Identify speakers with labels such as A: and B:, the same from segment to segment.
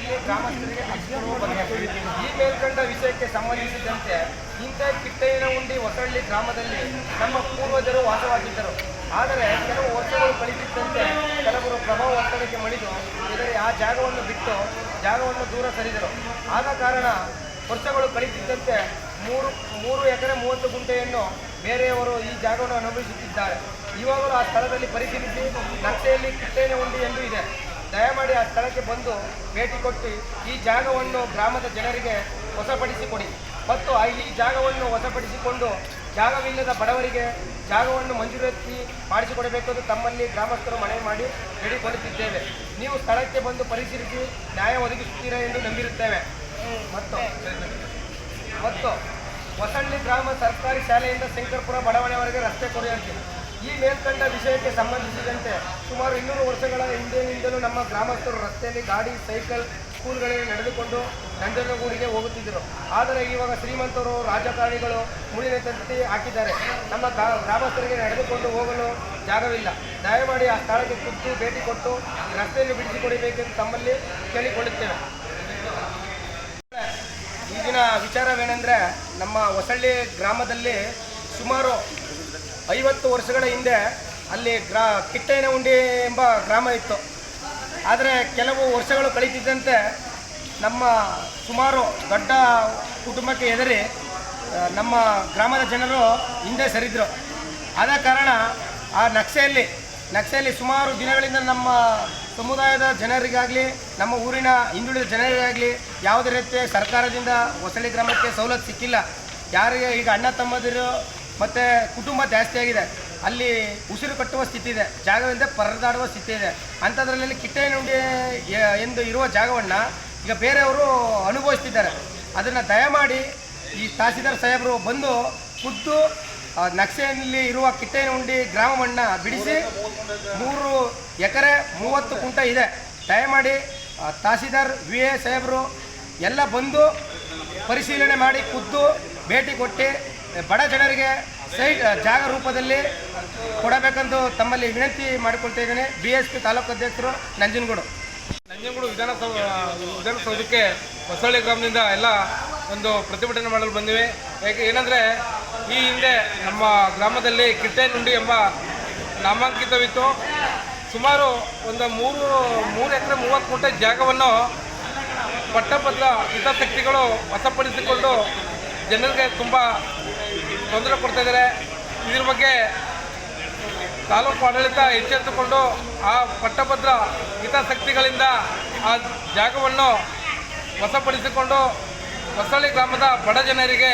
A: ಸ್ಥಳದಲ್ಲಿ ಗ್ರಾಮಸ್ಥರಿಗೆ ಬಿಡಿಸಿಕೊಡುವ ಬಗ್ಗೆ ಈ ಮೇಲ್ಕಂಡ ವಿಷಯಕ್ಕೆ ಸಂಬಂಧಿಸಿದಂತೆ ಇಂಥ ಕಿಟ್ಟಯ್ಯನ ಉಂಡಿ ಹೊಸಳ್ಳಿ ಗ್ರಾಮದಲ್ಲಿ ನಮ್ಮ ಪೂರ್ವಜರು ವಾಸವಾಗಿದ್ದರು. ಆದರೆ ಕೆಲವು ವರ್ಷಗಳು ಕಳೆದಿದ್ದಂತೆ ಕೆಲವರು ಪ್ರಭಾವ ಒತ್ತಡಕ್ಕೆ ಮಣಿದು ಇದರ ಆ ಜಾಗವನ್ನು ಬಿಟ್ಟು ಜಾಗವನ್ನು ದೂರ ಸರಿದರು. ಆದ ಕಾರಣ ವರ್ಷಗಳು ಕಳೆದಿದ್ದಂತೆ ಮೂರು ಎಕರೆ 30 ಗುಂಟೆಯನ್ನು ಬೇರೆಯವರು ಈ ಜಾಗವನ್ನು ಅನುಭವಿಸುತ್ತಿದ್ದಾರೆ. ಇವಾಗಲೂ ಆ ಸ್ಥಳದಲ್ಲಿ ಪರಿಶೀಲಿಸಿ ನಕ್ಷೆಯಲ್ಲಿ ಕಿಟ್ಟಯ್ಯನ ಉಂಡಿ ಎಂದು ಇದೆ. ದಯಮಾಡಿ ಆ ಸ್ಥಳಕ್ಕೆ ಬಂದು ಭೇಟಿ ಕೊಟ್ಟು ಈ ಜಾಗವನ್ನು ಗ್ರಾಮದ ಜನರಿಗೆ ವಶಪಡಿಸಿಕೊಡಿ ಮತ್ತು ಈ ಜಾಗವನ್ನು ವಶಪಡಿಸಿಕೊಂಡು ಜಾಗವಿಲ್ಲದ ಬಡವರಿಗೆ ಜಾಗವನ್ನು ಮಂಜೂರಾತಿ ಮಾಡಿಸಿಕೊಡಬೇಕೆಂದು ತಮ್ಮಲ್ಲಿ ಗ್ರಾಮಸ್ಥರು ಮನವಿ ಮಾಡಿ ಬೇಡಿಕೊಳ್ಳುತ್ತಿದ್ದೇವೆ. ನೀವು ಸ್ಥಳಕ್ಕೆ ಬಂದು ಪರಿಶೀಲಿಸಿ ನ್ಯಾಯ ಒದಗಿಸುತ್ತೀರಾ ಎಂದು ನಂಬಿರುತ್ತೇವೆ. ಮತ್ತು ಹೊಸಳ್ಳಿ ಗ್ರಾಮ ಸರ್ಕಾರಿ ಶಾಲೆಯಿಂದ ಶಂಕರಪುರ ಬಡಾವಣೆವರೆಗೆ ರಸ್ತೆ ಕೊರೆಯಾಗಿದೆ. ಈ ಮೇಲ್ಕಂಡ ವಿಷಯಕ್ಕೆ ಸಂಬಂಧಿಸಿದಂತೆ ಸುಮಾರು 200 ವರ್ಷಗಳ ಹಿಂದಿನಿಂದಲೂ ನಮ್ಮ ಗ್ರಾಮಸ್ಥರು ರಸ್ತೆಯಲ್ಲಿ ಗಾಡಿ, ಸೈಕಲ್, ಸ್ಕೂಲ್ಗಳಲ್ಲಿ ನಡೆದುಕೊಂಡು ನಂಜನಗೂಡಿಗೆ ಹೋಗುತ್ತಿದ್ದರು. ಆದರೆ ಇವಾಗ ಶ್ರೀಮಂತರು, ರಾಜಕಾರಣಿಗಳು ಮುಳ್ಳಿನ ತಂತಿ ಹಾಕಿದ್ದಾರೆ. ನಮ್ಮ ಗ್ರಾಮಸ್ಥರಿಗೆ ನಡೆದುಕೊಂಡು ಹೋಗಲು ಜಾಗವಿಲ್ಲ. ದಯಮಾಡಿ ಆ ಸ್ಥಳಕ್ಕೆ ಖುದ್ದು ಭೇಟಿ ಕೊಟ್ಟು ರಸ್ತೆಯನ್ನು ಬಿಡಿಸಿಕೊಡಬೇಕೆಂದು ತಮ್ಮಲ್ಲಿ ಕೇಳಿಕೊಳ್ಳುತ್ತೇವೆ. ಈಗಿನ ವಿಚಾರವೇನೆಂದರೆ, ನಮ್ಮ ಹೊಸಳ್ಳಿ ಗ್ರಾಮದಲ್ಲಿ ಸುಮಾರು 50 ವರ್ಷಗಳ ಹಿಂದೆ ಅಲ್ಲಿ ಕಿಟ್ಟಯ್ಯನ ಉಂಡಿ ಎಂಬ ಗ್ರಾಮ ಇತ್ತು. ಆದರೆ ಕೆಲವು ವರ್ಷಗಳು ಕಳೀತಿದ್ದಂತೆ ನಮ್ಮ ಸುಮಾರು ದೊಡ್ಡ ಕುಟುಂಬಕ್ಕೆ ಹೆದರಿ ನಮ್ಮ ಗ್ರಾಮದ ಜನರು ಹಿಂದೆ ಸರಿದರು. ಆದ ಕಾರಣ ಆ ನಕ್ಷೆಯಲ್ಲಿ ಸುಮಾರು ದಿನಗಳಿಂದ ನಮ್ಮ ಸಮುದಾಯದ ಜನರಿಗಾಗಲಿ ನಮ್ಮ ಊರಿನ ಹಿಂದುಳಿದ ಜನರಿಗಾಗಲಿ ಯಾವುದೇ ರೀತಿಯ ಸರ್ಕಾರದಿಂದ ಹೊಸಳ್ಳಿ ಗ್ರಾಮಕ್ಕೆ ಸವಲತ್ತು ಸಿಕ್ಕಿಲ್ಲ. ಯಾರಿಗೆ ಈಗ ಅಣ್ಣ ತಮ್ಮದಿರು ಮತ್ತು ಕುಟುಂಬ ಜಾಸ್ತಿ ಆಗಿದೆ, ಅಲ್ಲಿ ಉಸಿರು ಕಟ್ಟುವ ಸ್ಥಿತಿ ಇದೆ, ಜಾಗವಿಲ್ಲದೆ ಪರದಾಡುವ ಸ್ಥಿತಿ ಇದೆ. ಅಂಥದ್ರಲ್ಲಿ ಕಿಟ್ಟಯ್ಯನ ಉಂಡಿ ಎಂದು ಇರುವ ಜಾಗವನ್ನು ಈಗ ಬೇರೆಯವರು ಅನುಭವಿಸ್ತಿದ್ದಾರೆ. ಅದನ್ನು ದಯಮಾಡಿ ಈ ತಹಸೀಲ್ದಾರ್ ಸಾಹೇಬರು ಬಂದು ಖುದ್ದು ನಕ್ಷೆಯಲ್ಲಿ ಇರುವ ಕಿಟ್ಟಯ್ಯನ ಉಂಡಿ ಗ್ರಾಮವನ್ನು ಬಿಡಿಸಿ 3 ಎಕರೆ 30 ಗುಂಟೆ ಇದೆ. ದಯಮಾಡಿ ತಹಸೀಲ್ದಾರ್ VA ಸಾಹೇಬರು ಎಲ್ಲ ಬಂದು ಪರಿಶೀಲನೆ ಮಾಡಿ ಖುದ್ದು ಭೇಟಿ ಕೊಟ್ಟು ಬಡ ಜನರಿಗೆ ಜಾಗ ರೂಪದಲ್ಲಿ ಕೊಡಬೇಕೆಂದು ತಮ್ಮಲ್ಲಿ ವಿನಂತಿ ಮಾಡಿಕೊಳ್ತಾ ಇದ್ದೇನೆ. BSP ತಾಲೂಕು ಅಧ್ಯಕ್ಷರು ನಂಜನಗೂಡು
B: ವಿಧಾನಸೌಧಕ್ಕೆ ಹೊಸಳ್ಳಿ ಗ್ರಾಮದಿಂದ ಎಲ್ಲ ಒಂದು ಪ್ರತಿಭಟನೆ ಮಾಡಲು ಬಂದಿವೆ. ಏನಂದರೆ, ಈ ಹಿಂದೆ ನಮ್ಮ ಗ್ರಾಮದಲ್ಲಿ ಕಿಟ್ಟಯ್ಯನ ಉಂಡಿ ಎಂಬ ನಾಮಾಂಕಿತವಿತ್ತು. ಸುಮಾರು ಒಂದು 3 ಎಕರೆ 30 ಗುಂಟೆ ಜಾಗವನ್ನು ಪಟ್ಟಭದ್ರ ಹಿತಾಸಕ್ತಿಗಳು ವಶಪಡಿಸಿಕೊಂಡು ಜನರಿಗೆ ತುಂಬ ತೊಂದರೆ ಕೊಡ್ತಾ ಇದ್ದಾರೆ. ಇದ್ರ ಬಗ್ಗೆ ತಾಲೂಕು ಆಡಳಿತ ಎಚ್ಚೆತ್ತುಕೊಂಡು ಆ ಪಟ್ಟಭದ್ರ ಹಿತಾಸಕ್ತಿಗಳಿಂದ ಆ ಜಾಗವನ್ನು ವಶಪಡಿಸಿಕೊಂಡು ಹೊಸಳ್ಳಿ ಗ್ರಾಮದ ಬಡ ಜನರಿಗೆ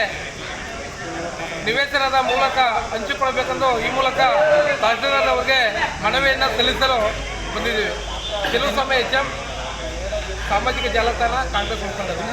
B: ನಿವೇಶನದ ಮೂಲಕ ಹಂಚಿಕೊಳ್ಳಬೇಕೆಂದು ಈ ಮೂಲಕ ತಹಸೀಲ್ದಾರ್ ಅವರಿಗೆ ಮನವಿಯನ್ನು ಸಲ್ಲಿಸಲು ಬಂದಿದ್ದೀವಿ. ಕೆಲವು ಸಮಯ HM ಸಾಮಾಜಿಕ ಜಾಲತಾಣ ಕಾಂಗ್ರೆಸ್ ಮುಖಂಡರು.